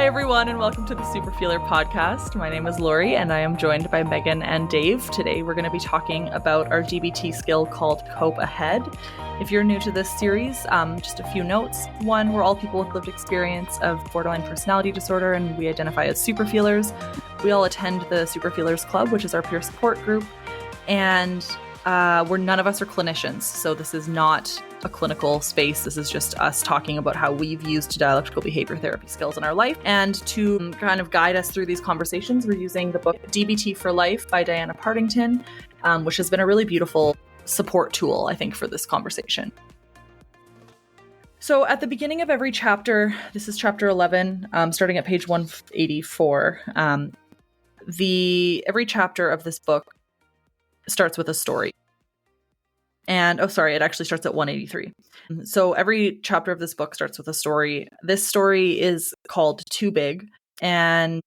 Hi, everyone, and welcome to the Super Feeler podcast. My name is Laurie, and I am joined by Megan and Dave. Today, we're going to be talking about our DBT skill called Cope Ahead. If you're new to this series, just a few notes. One, we're all people with lived experience of borderline personality disorder, and we identify as super feelers. We all attend the Super Feelers Club, which is our peer support group, and none of us are clinicians, so this is not a clinical space. This is just us talking about how we've used dialectical behavior therapy skills in our life. And to kind of guide us through these conversations, we're using the book DBT for Life by Diana Partington, which has been a really beautiful support tool, I think, for this conversation. So at the beginning of every chapter, this is chapter 11, starting at page 184, every chapter of this book starts with a story. And, it actually starts at 183. So every chapter of this book starts with a story. This story is called Too Big, and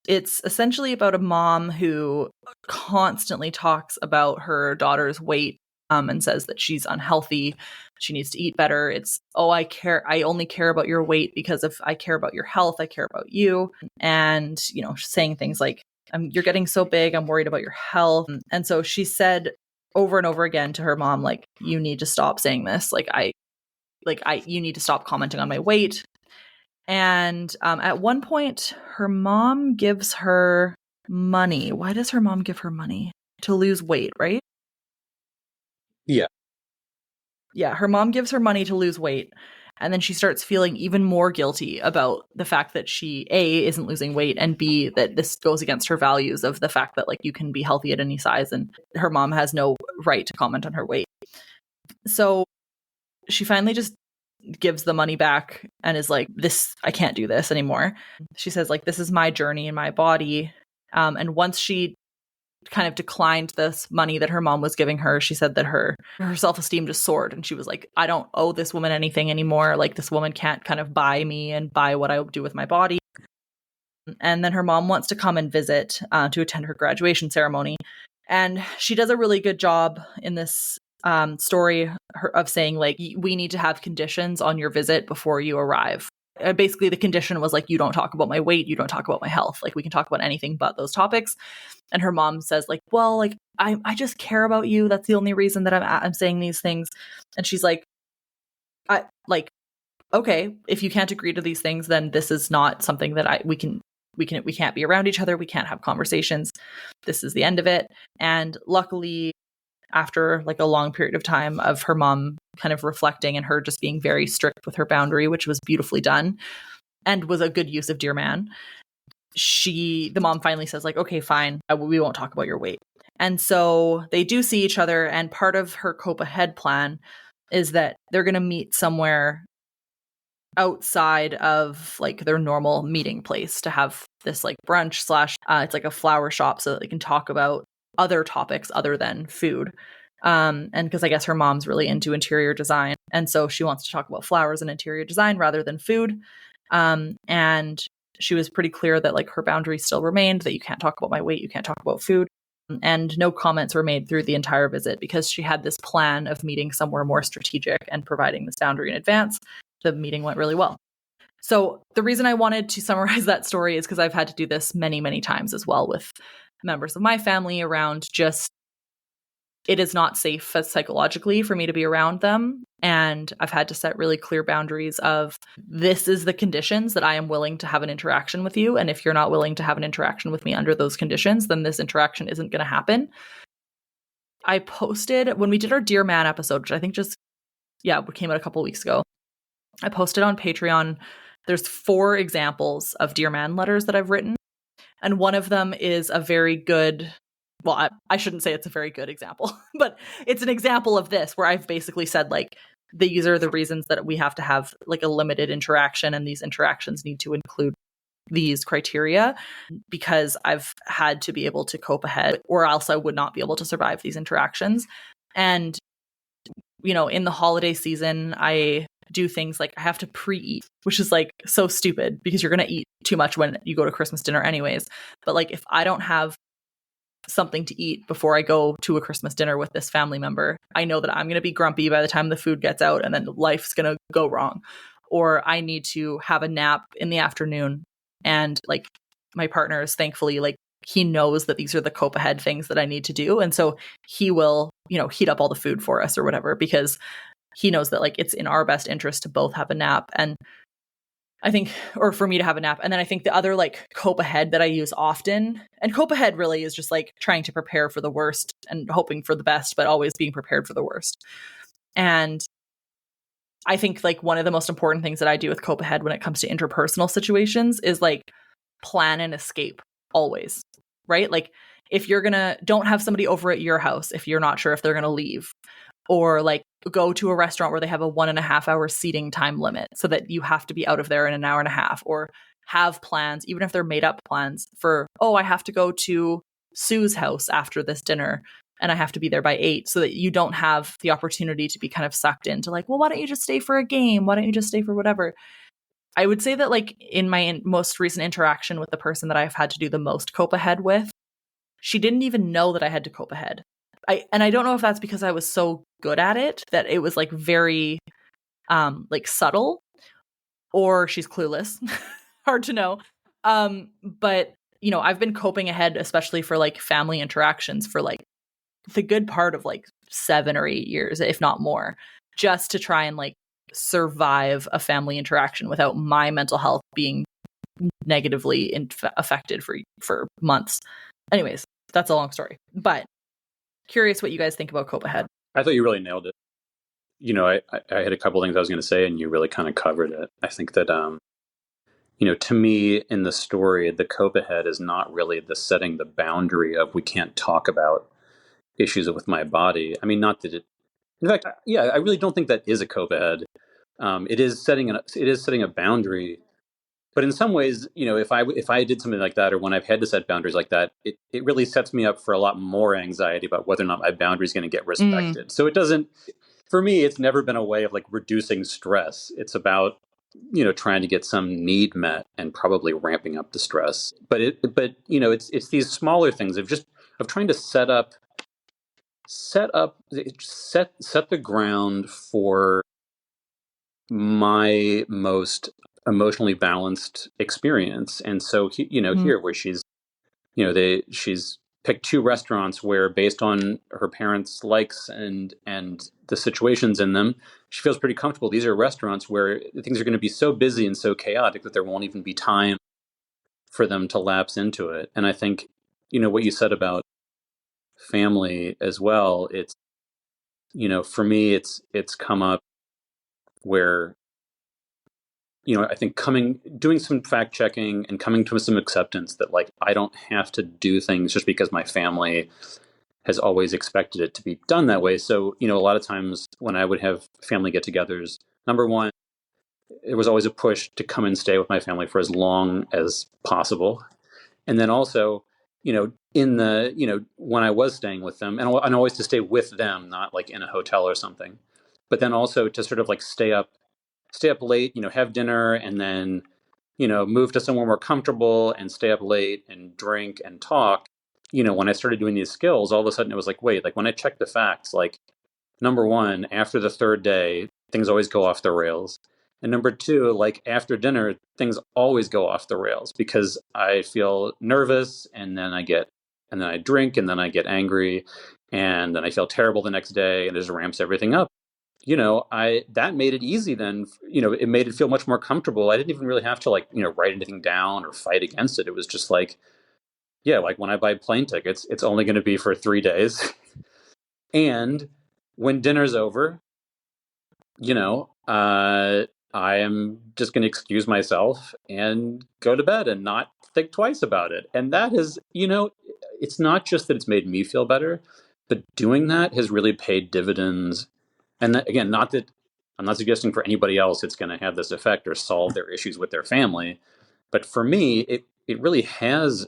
it's essentially about a mom who constantly talks about her daughter's weight and says that she's unhealthy, she needs to eat better. It's, I only care about your weight because if I care about your health, I care about you. And, saying things like, you're getting so big, I'm worried about your health. And so she said over and over again to her mom, like, you need to stop saying this. You need to stop commenting on my weight. And at one point, her mom gives her money. Why does her mom give her money? To lose weight, right? Yeah. Yeah, her mom gives her money to lose weight. And then she starts feeling even more guilty about the fact that she, A, isn't losing weight, and B, that this goes against her values of the fact that, like, you can be healthy at any size and her mom has no right to comment on her weight. So she finally just gives the money back and is like, I can't do this anymore. She says, like, this is my journey in my body. And once she kind of declined this money that her mom was giving her, she said that her self-esteem just soared, and she was like, I don't owe this woman anything anymore. Like, this woman can't kind of buy me and buy what I do with my body. And then her mom wants to come and visit to attend her graduation ceremony, and she does a really good job in this story of saying, like, we need to have conditions on your visit before you arrive. Basically, the condition was like, you don't talk about my weight, you don't talk about my health. Like, we can talk about anything but those topics. And her mom says, like, well, like, I just care about you. That's the only reason that I'm saying these things. And she's like, okay, if you can't agree to these things, then this is not something that we can't be around each other. We can't have conversations. This is the end of it. And luckily, after like a long period of time of her mom kind of reflecting and her just being very strict with her boundary, which was beautifully done and was a good use of Dear Man, the mom finally says, like, okay, fine, we won't talk about your weight. And so they do see each other, and part of her Cope Ahead plan is that they're going to meet somewhere outside of like their normal meeting place to have this like brunch / it's like a flower shop so that they can talk about other topics other than food. And because I guess her mom's really into interior design, and so she wants to talk about flowers and interior design rather than food. And she was pretty clear that like her boundaries still remained, that you can't talk about my weight, you can't talk about food. And no comments were made through the entire visit because she had this plan of meeting somewhere more strategic and providing this boundary in advance. The meeting went really well. So the reason I wanted to summarize that story is because I've had to do this many, many times as well with members of my family around just, it is not safe psychologically for me to be around them. And I've had to set really clear boundaries of, this is the conditions that I am willing to have an interaction with you. And if you're not willing to have an interaction with me under those conditions, then this interaction isn't going to happen. I posted, when we did our Dear Man episode, which I think came out a couple of weeks ago, I posted on Patreon, there's 4 examples of Dear Man letters that I've written. And one of them is a very good, well, I shouldn't say it's a very good example, but it's an example of this where I've basically said, like, these are the reasons that we have to have like a limited interaction, and these interactions need to include these criteria because I've had to be able to cope ahead, or else I would not be able to survive these interactions. And, in the holiday season, I do things like I have to pre-eat, which is like so stupid because you're going to eat too much when you go to Christmas dinner anyways. But like, if I don't have something to eat before I go to a Christmas dinner with this family member, I know that I'm going to be grumpy by the time the food gets out, and then life's going to go wrong. Or I need to have a nap in the afternoon And like my partner is thankfully like, he knows that these are the cope ahead things that I need to do. And so he will, heat up all the food for us or whatever, because he knows that like it's in our best interest to both have a nap. And I think, or for me to have a nap. And then I think the other like cope ahead that I use often, and cope ahead really is just like trying to prepare for the worst and hoping for the best, but always being prepared for the worst. And I think like one of the most important things that I do with cope ahead when it comes to interpersonal situations is like plan and escape always, right? Like if you're don't have somebody over at your house if you're not sure if they're gonna leave, or like go to a restaurant where they have a 1.5 hour seating time limit so that you have to be out of there in an hour and a half, or have plans, even if they're made up plans for, oh, I have to go to Sue's house after this dinner and I have to be there by 8, so that you don't have the opportunity to be kind of sucked into like, well, why don't you just stay for a game? Why don't you just stay for whatever? I would say that like in my most recent interaction with the person that I've had to do the most cope ahead with, she didn't even know that I had to cope ahead. I don't know if that's because I was so good at it that it was like very like subtle, or she's clueless. Hard to know. But I've been coping ahead, especially for like family interactions, for like the good part of like 7 or 8 years, if not more, just to try and like survive a family interaction without my mental health being negatively affected for months. Anyways, that's a long story, but curious what you guys think about cope ahead. I thought you really nailed it. I had a couple things I was going to say, and you really kind of covered it. I think that, to me in the story, the cope ahead is not really the setting the boundary of we can't talk about issues with my body. I mean, not that it, in fact, yeah, I really don't think that is a cope ahead. It is setting a boundary. But in some ways, if I did something like that, or when I've had to set boundaries like that, it really sets me up for a lot more anxiety about whether or not my boundary is going to get respected. So it doesn't, for me, it's never been a way of like reducing stress. It's about, trying to get some need met and probably ramping up the stress. But it's these smaller things of trying to set the ground for my most emotionally balanced experience. And so, here where she's picked 2 restaurants where, based on her parents' likes and the situations in them, she feels pretty comfortable. These are restaurants where things are going to be so busy and so chaotic that there won't even be time for them to lapse into it. And I think, what you said about family as well, it's, for me, it's come up where, I think doing some fact checking and coming to some acceptance that like I don't have to do things just because my family has always expected it to be done that way. So, a lot of times when I would have family get-togethers, number one, it was always a push to come and stay with my family for as long as possible. And then also, when I was staying with them, and always to stay with them, not like in a hotel or something, but then also to sort of like stay up late, have dinner, and then, move to somewhere more comfortable and stay up late and drink and talk. When I started doing these skills, all of a sudden it was like, wait, like when I checked the facts, like number one, after the 3rd day, things always go off the rails. And number 2, like after dinner, things always go off the rails because I feel nervous, and then I drink, and then I get angry, and then I feel terrible the next day, and it just ramps everything up. That made it easy then, it made it feel much more comfortable. I didn't even really have to like, write anything down or fight against it. It was just like, yeah, like when I buy plane tickets, it's only going to be for 3 days. And when dinner's over, I am just going to excuse myself and go to bed and not think twice about it. And that is, it's not just that it's made me feel better, but doing that has really paid dividends. And that, again, not that I'm not suggesting for anybody else it's going to have this effect or solve their issues with their family. But for me, it really has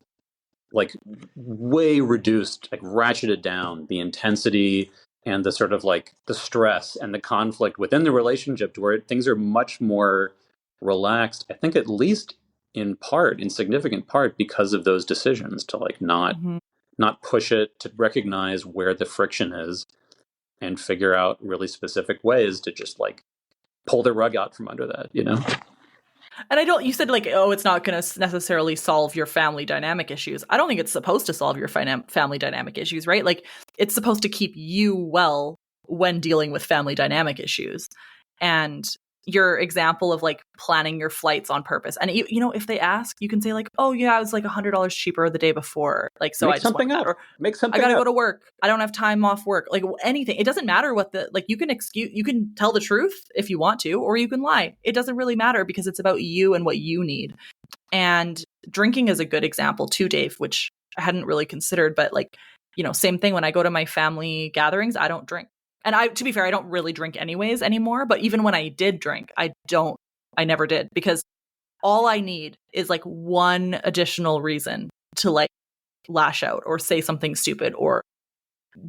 like way reduced, like ratcheted down the intensity and the sort of like the stress and the conflict within the relationship to where things are much more relaxed. I think at least in significant part because of those decisions to like not push it, to recognize where the friction is and figure out really specific ways to just like pull the rug out from under that, And you said like, oh, it's not going to necessarily solve your family dynamic issues. I don't think it's supposed to solve your family dynamic issues, right? Like it's supposed to keep you well when dealing with family dynamic issues. And your example of like planning your flights on purpose. And if they ask, you can say like, oh yeah, it was like $100 cheaper the day before. Like, so Make I just something want up. that. Or Make I something gotta up. go to work. I don't have time off work. Like anything. It doesn't matter what you can tell the truth if you want to, or you can lie. It doesn't really matter because it's about you and what you need. And drinking is a good example too, Dave, which I hadn't really considered, but like, same thing when I go to my family gatherings, I don't drink. And to be fair, I don't really drink anyways anymore. But even when I did drink, I never did, because all I need is like one additional reason to like lash out or say something stupid or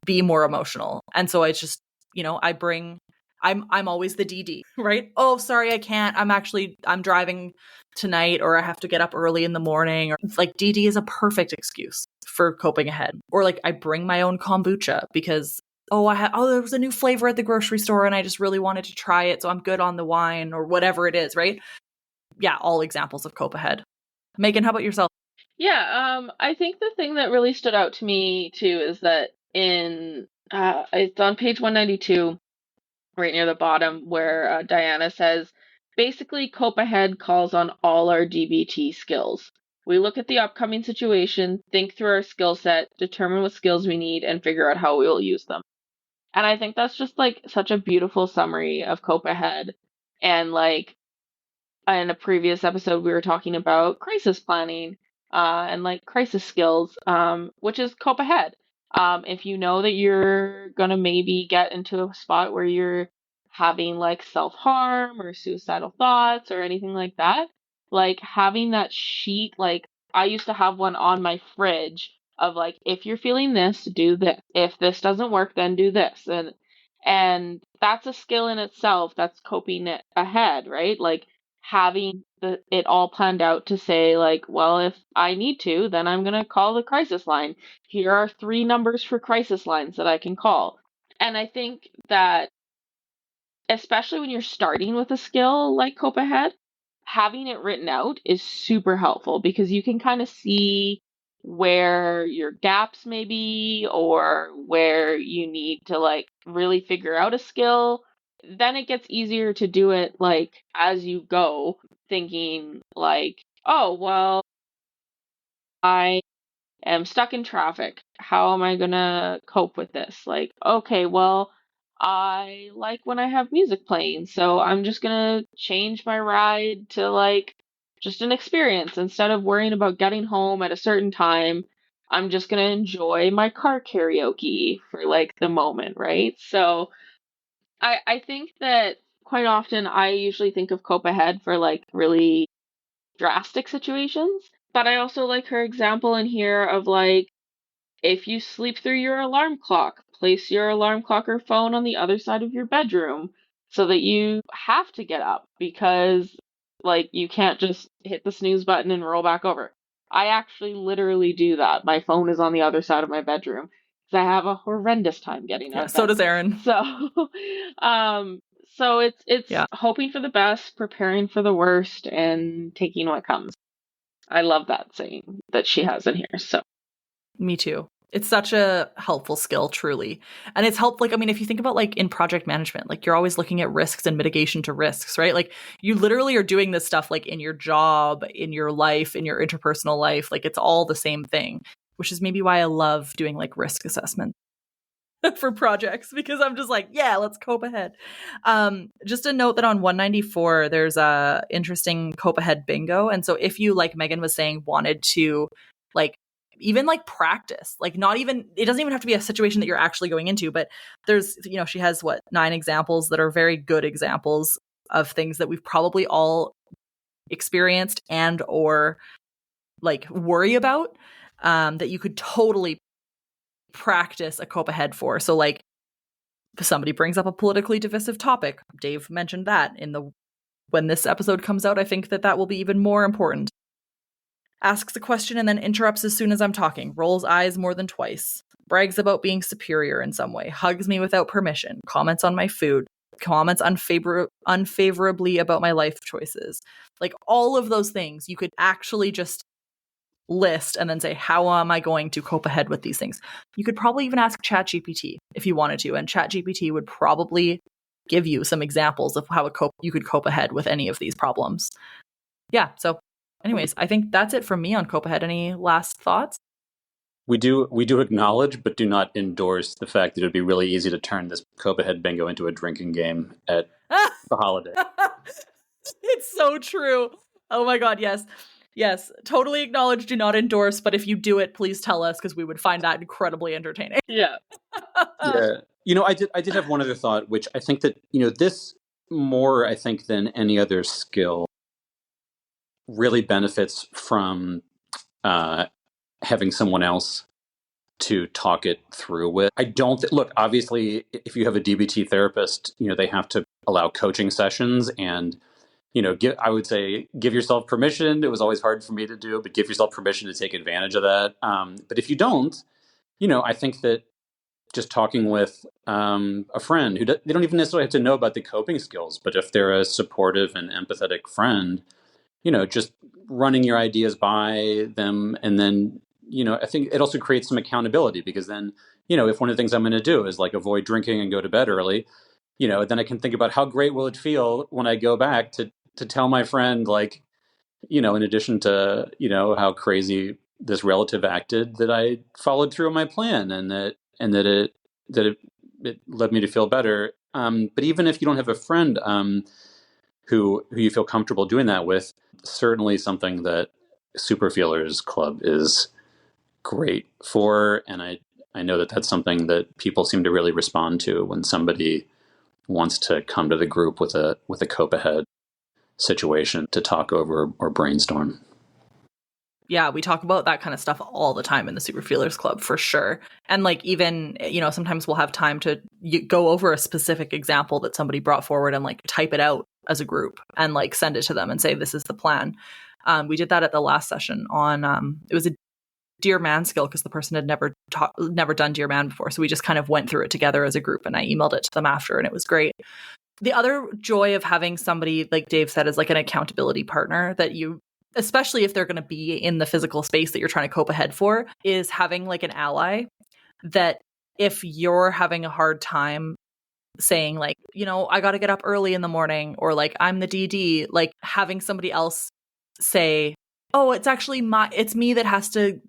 be more emotional. And so I just, I'm always the DD, right? Oh, sorry, I can't. I'm driving tonight, or I have to get up early in the morning, or like DD is a perfect excuse for coping ahead. Or like I bring my own kombucha because there was a new flavor at the grocery store and I just really wanted to try it, so I'm good on the wine, or whatever it is, right? Yeah, all examples of cope ahead. Megan, how about yourself? Yeah, I think the thing that really stood out to me too is that it's on page 192, right near the bottom, where Diana says, basically, Cope Ahead calls on all our DBT skills. We look at the upcoming situation, think through our skill set, determine what skills we need, and figure out how we will use them. And I think that's just like such a beautiful summary of Cope Ahead. And like in a previous episode, we were talking about crisis planning and like crisis skills, which is cope ahead. If you know that you're going to maybe get into a spot where you're having like self harm or suicidal thoughts or anything like that, like having that sheet, like I used to have one on my fridge of like, if you're feeling this, do this. If this doesn't work, then do this. And that's a skill in itself. That's coping it ahead, right? Like having it all planned out to say like, well, if I need to, then I'm going to call the crisis line. Here are 3 numbers for crisis lines that I can call. And I think that especially when you're starting with a skill like cope ahead, having it written out is super helpful because you can kind of see where your gaps may be or where you need to like really figure out a skill. Then it gets easier to do it like as you go, thinking like, oh, well, I am stuck in traffic. How am I gonna cope with this? Like, okay, well, I like when I have music playing, so I'm just gonna change my ride to like just an experience. Instead of worrying about getting home at a certain time, I'm just gonna enjoy my car karaoke for like the moment, right? So I think that quite often I usually think of cope ahead for like really drastic situations. But I also like her example in here of like, if you sleep through your alarm clock, place your alarm clock or phone on the other side of your bedroom so that you have to get up because, like, you can't just hit the snooze button and roll back over. I actually literally do that. My phone is on the other side of my bedroom because I have a horrendous time getting out Yeah, of so bed. does Aaron. So, so it's Yeah. hoping for the best, preparing for the worst, and taking what comes. I love that saying that she has in here. So. Me too. It's such a helpful skill, truly. And it's helped, like, I mean, if you think about like in project management, like you're always looking at risks and mitigation to risks, right? Like you literally are doing this stuff like in your job, in your life, in your interpersonal life. Like it's all the same thing, which is maybe why I love doing like risk assessment for projects, because I'm just like, yeah, let's cope ahead. Just a note that on 194, there's a interesting cope ahead bingo. And so if you, like Megan was saying, wanted to like even like practice, like not even, it doesn't even have to be a situation that you're actually going into, but there's, she has 9 examples that are very good examples of things that we've probably all experienced and or like worry about, that you could totally practice a cope ahead for. So like if somebody brings up a politically divisive topic, Dave mentioned that when this episode comes out, I think that will be even more important. Asks a question and then interrupts as soon as I'm talking, rolls eyes more than twice, brags about being superior in some way, hugs me without permission, comments on my food, comments unfavorably about my life choices. Like all of those things you could actually just list and then say, how am I going to cope ahead with these things? You could probably even ask ChatGPT if you wanted to, and ChatGPT would probably give you some examples of how you could cope ahead with any of these problems. Yeah. So anyways, I think that's it from me on cope ahead. Any last thoughts? We do acknowledge, but do not endorse the fact that it would be really easy to turn this cope ahead bingo into a drinking game at the holiday. It's so true. Oh my God. Yes. Yes. Totally acknowledge, do not endorse. But if you do it, please tell us, because we would find that incredibly entertaining. Yeah. Yeah. I did have one other thought, which I think that, this more, I think, than any other skill really benefits from having someone else to talk it through with. I don't look, obviously, if you have a DBT therapist, they have to allow coaching sessions and, I would say give yourself permission. It was always hard for me to do, but give yourself permission to take advantage of that. But if you don't, I think that just talking with a friend they don't even necessarily have to know about the coping skills, but if they're a supportive and empathetic friend, just running your ideas by them. And then, I think it also creates some accountability, because then, if one of the things I'm going to do is like avoid drinking and go to bed early, then I can think about how great will it feel when I go back to tell my friend, like, in addition to, how crazy this relative acted, that I followed through on my plan and that it led me to feel better. But even if you don't have a friend who you feel comfortable doing that with, certainly something that Super Feelers Club is great for. And I know that that's something that people seem to really respond to when somebody wants to come to the group with a cope ahead situation to talk over or brainstorm. Yeah, we talk about that kind of stuff all the time in the Super Feelers Club, for sure. And like, even, sometimes we'll have time to go over a specific example that somebody brought forward and like type it out as a group and like send it to them and say, this is the plan. We did that at the last session on, it was a Dear Man skill, because the person had never done Dear Man before. So we just kind of went through it together as a group, and I emailed it to them after, and it was great. The other joy of having somebody, like Dave said, is like an accountability partner that you, especially if they're going to be in the physical space that you're trying to cope ahead for, is having like an ally that if you're having a hard time saying like, I got to get up early in the morning, or like, I'm the DD, like having somebody else say, oh, it's actually it's me that has to,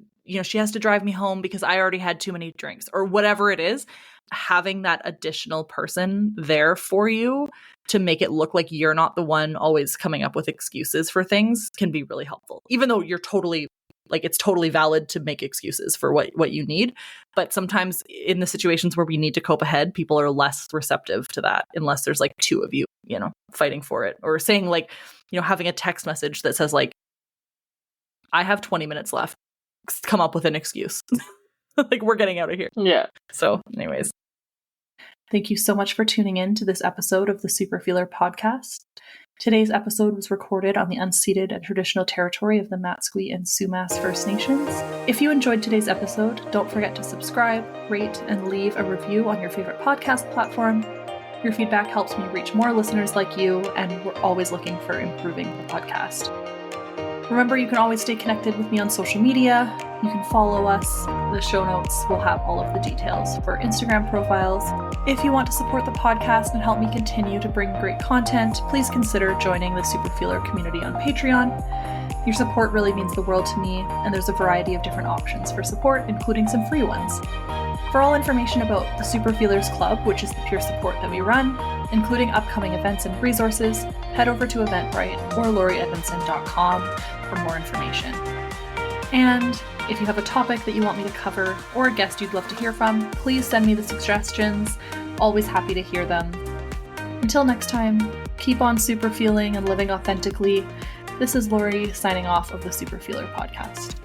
she has to drive me home because I already had too many drinks, or whatever it is. Having that additional person there for you to make it look like you're not the one always coming up with excuses for things can be really helpful, even though you're totally like, it's totally valid to make excuses for what you need. But sometimes in the situations where we need to cope ahead, people are less receptive to that unless there's like two of you, fighting for it, or saying like, having a text message that says like, I have 20 minutes left, come up with an excuse. Like, we're getting out of here. Yeah. So anyways, thank you so much for tuning in to this episode of the Super Feeler podcast. Today's episode was recorded on the unceded and traditional territory of the Matsqui and Sumas First Nations. If you enjoyed today's episode, don't forget to subscribe, rate, and leave a review on your favorite podcast platform. Your feedback helps me reach more listeners like you, and we're always looking for improving the podcast. Remember, you can always stay connected with me on social media. You can follow us. The show notes will have all of the details for Instagram profiles. If you want to support the podcast and help me continue to bring great content, please consider joining the Super Feeler community on Patreon. Your support really means the world to me, and there's a variety of different options for support, including some free ones. For all information about the Super Feelers Club, which is the peer support that we run, including upcoming events and resources, head over to Eventbrite or laurieedmondson.com for more information. And if you have a topic that you want me to cover or a guest you'd love to hear from, please send me the suggestions. Always happy to hear them. Until next time, keep on super feeling and living authentically. This is Laurie signing off of the Super Feeler podcast.